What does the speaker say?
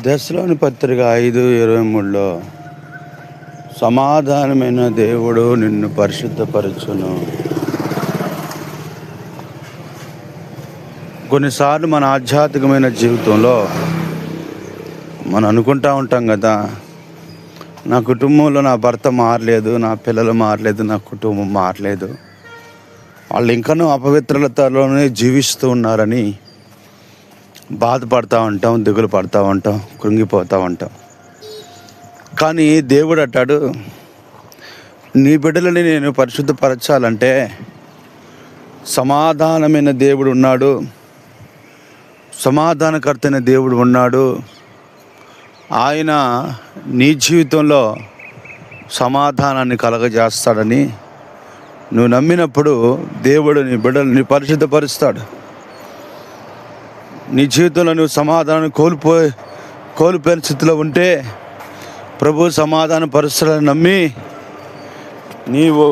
దశలోని పత్రిక 5:23లో సమాధానమైన దేవుడు నిన్ను పరిశుద్ధపరచును. కొన్నిసార్లు మన ఆధ్యాత్మికమైన జీవితంలో మనం అనుకుంటూ ఉంటాం కదా, నా కుటుంబంలో నా భర్త మారలేదు, నా పిల్లలు మారలేదు, నా కుటుంబం మారలేదు, వాళ్ళు ఇంకనూ అపవిత్రతలోనే జీవిస్తూ ఉన్నారని బాధపడుతూ ఉంటాం, దిగులు పడుతూ ఉంటాం, కృంగిపోతూ ఉంటాం. కానీ దేవుడు అంటాడు, నీ బిడ్డలని నేను పరిశుద్ధపరచాలంటే సమాధానమైన దేవుడు ఉన్నాడు, సమాధానకర్తైన దేవుడు ఉన్నాడు. ఆయన నీ జీవితంలో సమాధానాన్ని కలగజేస్తాడని నువ్వు నమ్మినప్పుడు దేవుడు నీ బిడ్డలని పరిశుద్ధపరుస్తాడు. నీ జీవితంలో నువ్వు సమాధానం కోల్పోయిన స్థితిలో ఉంటే ప్రభు సమాధాన పరుస్తాడని నమ్మి నీవు